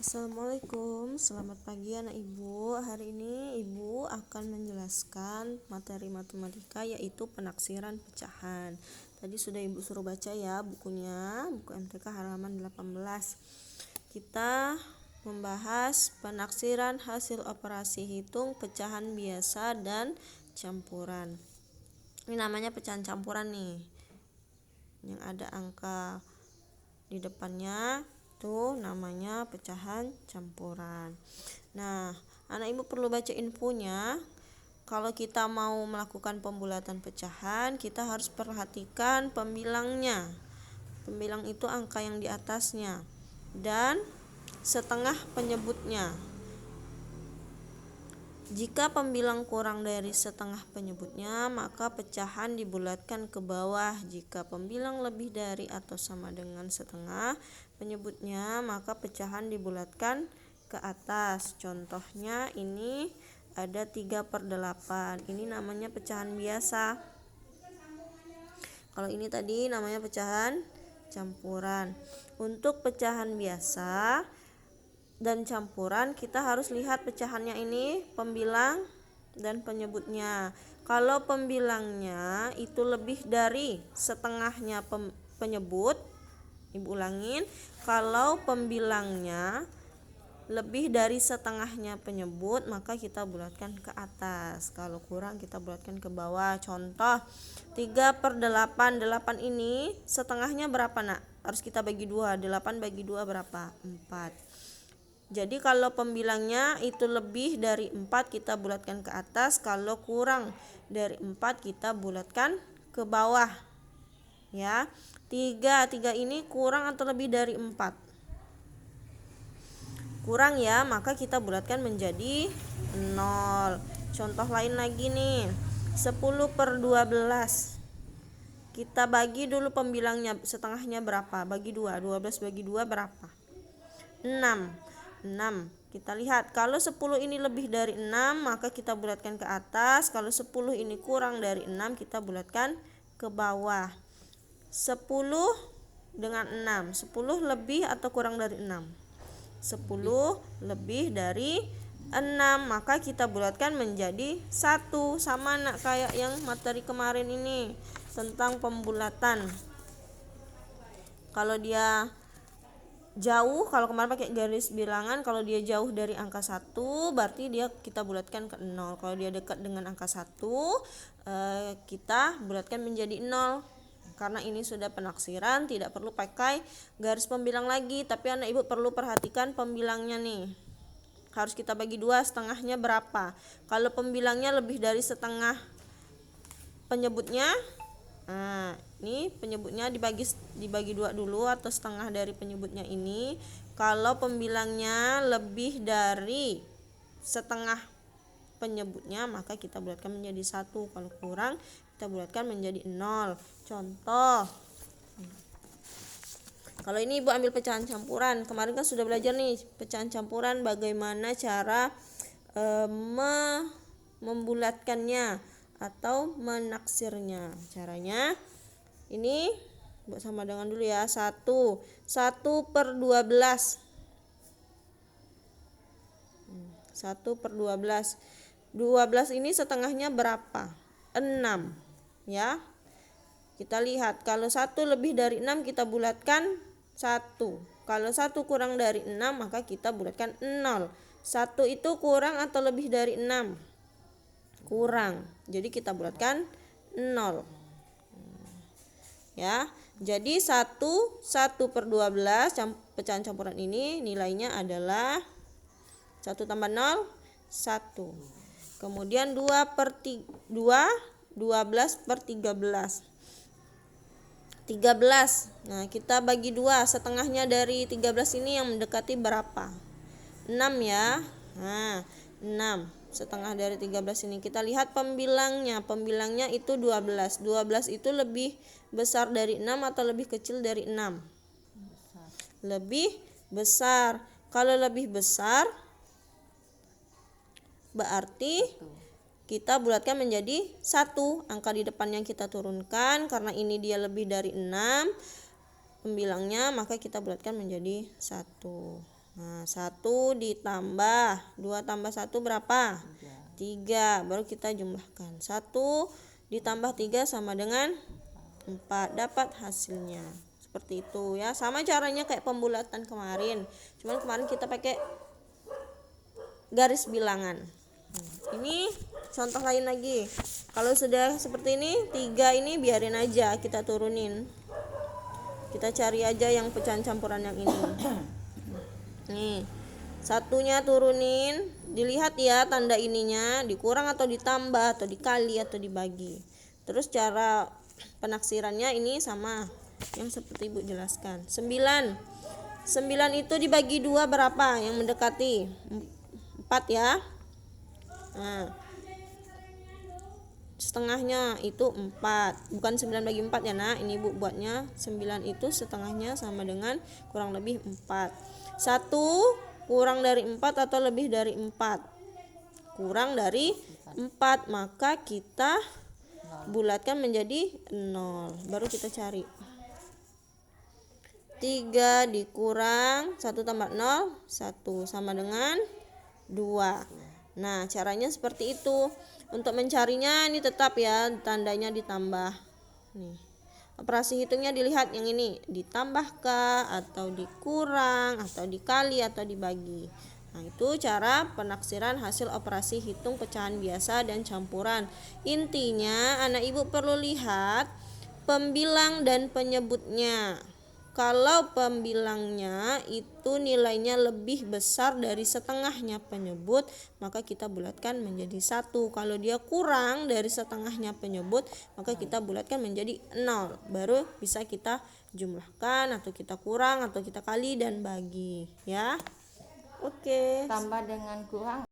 Assalamualaikum, selamat pagi anak ibu. Hari ini ibu akan menjelaskan materi matematika yaitu penaksiran pecahan. Tadi sudah ibu suruh baca ya bukunya, buku MTK halaman 18. Kita membahas penaksiran hasil operasi hitung pecahan biasa dan campuran. Ini namanya pecahan campuran nih, yang ada angka di depannya itu namanya pecahan campuran. Nah, anak ibu perlu baca infonya. Kalau kita mau melakukan pembulatan pecahan, kita harus perhatikan pembilangnya. Pembilang itu angka yang di atasnya dan setengah penyebutnya. Jika pembilang kurang dari setengah penyebutnya, maka pecahan dibulatkan ke bawah. Jika pembilang lebih dari atau sama dengan setengah penyebutnya, maka pecahan dibulatkan ke atas. Contohnya ini ada 3/8. Ini namanya pecahan biasa. Kalau ini tadi namanya pecahan campuran. Untuk pecahan biasa dan campuran, kita harus lihat pecahannya ini, pembilang dan penyebutnya. Kalau pembilangnya itu lebih dari setengahnya penyebut, ibu ulangin, kalau pembilangnya lebih dari setengahnya penyebut, maka kita bulatkan ke atas. Kalau kurang, kita bulatkan ke bawah. Contoh 3/8. 8 ini setengahnya berapa nak? Harus kita bagi 2. 8 bagi 2 berapa? 4. Jadi kalau pembilangnya itu lebih dari 4, kita bulatkan ke atas. Kalau kurang dari 4, kita bulatkan ke bawah. Ya. 3 ini kurang atau lebih dari 4? Kurang ya, maka kita bulatkan menjadi 0. Contoh lain lagi nih. 10/12. Kita bagi dulu pembilangnya, setengahnya berapa? Bagi 2. 12 bagi 2 berapa? 6. Kita lihat, kalau 10 ini lebih dari 6, maka kita bulatkan ke atas. Kalau 10 ini kurang dari 6, kita bulatkan ke bawah. 10 dengan 6. 10 lebih atau kurang dari 6? 10 lebih dari 6, maka kita bulatkan menjadi 1. Sama nak kayak yang materi kemarin ini tentang pembulatan. Kalau dia jauh, kalau kemarin pakai garis bilangan, kalau dia jauh dari angka 1 berarti kita bulatkan ke 0. Kalau dia dekat dengan angka 1, kita bulatkan menjadi 0. Karena ini sudah penaksiran, tidak perlu pakai garis pembilang lagi, tapi anak ibu perlu perhatikan pembilangnya nih. Harus kita bagi 2, setengahnya berapa? Kalau pembilangnya lebih dari setengah penyebutnya, ini penyebutnya dibagi 2 dulu, atau setengah dari penyebutnya ini. Kalau pembilangnya lebih dari setengah penyebutnya, maka kita bulatkan menjadi 1. Kalau kurang, kita bulatkan menjadi 0. Contoh, kalau ini ibu ambil pecahan campuran. Kemarin kan sudah belajar nih pecahan campuran, bagaimana cara membulatkannya atau menaksirnya. Caranya ini buat sama dengan dulu ya. 1/12. 1/12. 12 ini setengahnya berapa? 6 ya. Kita lihat, kalau 1 lebih dari 6 kita bulatkan 1. Kalau 1 kurang dari 6, maka kita bulatkan 0. 1 itu kurang atau lebih dari 6? Kurang. Jadi kita bulatkan 0. Ya. Jadi 1/12 pecahan campuran ini nilainya adalah 1 tambah 0, 1. Kemudian 12/13. 13. Nah, kita bagi 2, setengahnya dari 13 ini yang mendekati berapa? 6 ya. Nah, 6. Setengah dari 13 ini. Kita lihat pembilangnya. Pembilangnya itu 12. 12 itu lebih besar dari 6 atau lebih kecil dari 6? Lebih besar. Kalau lebih besar, berarti kita bulatkan menjadi 1. Angka di depan yang kita turunkan, karena ini dia lebih dari 6 pembilangnya, maka kita bulatkan menjadi 1. Nah, 1 ditambah 2 tambah 1 berapa? 3. Baru kita jumlahkan. 1 ditambah 3 sama dengan 4. Dapat hasilnya. Seperti itu ya. Sama caranya kayak pembulatan kemarin. Cuman kemarin kita pakai garis bilangan. Ini contoh lain lagi. Kalau sudah seperti ini, 3 ini biarin aja, kita turunin. Kita cari aja yang pecahan campuran yang ini. Nih, 1-nya turunin, dilihat ya tanda ininya, dikurang atau ditambah atau dikali atau dibagi. Terus cara penaksirannya ini sama yang seperti Ibu jelaskan. 9 itu dibagi 2 berapa? Yang mendekati 4 ya. Nah, setengahnya itu 4, bukan 9 bagi 4 ya nak. Ini Ibu buatnya 9 itu setengahnya sama dengan kurang lebih 4. 1 kurang dari 4 atau lebih dari 4? Kurang dari 4, maka kita bulatkan menjadi 0. Baru kita cari 3 dikurang 1 tambah 0 1 sama dengan 2. Nah, caranya seperti itu. Untuk mencarinya ini tetap ya tandanya ditambah. Nih. Operasi hitungnya dilihat yang ini, ditambahkah atau dikurang atau dikali atau dibagi. Nah, itu cara penaksiran hasil operasi hitung pecahan biasa dan campuran. Intinya anak ibu perlu lihat pembilang dan penyebutnya. Kalau pembilangnya itu nilainya lebih besar dari setengahnya penyebut, maka kita bulatkan menjadi 1. Kalau dia kurang dari setengahnya penyebut, maka kita bulatkan menjadi 0. Baru bisa kita jumlahkan atau kita kurang atau kita kali dan bagi ya. Oke. Tambah dengan kurang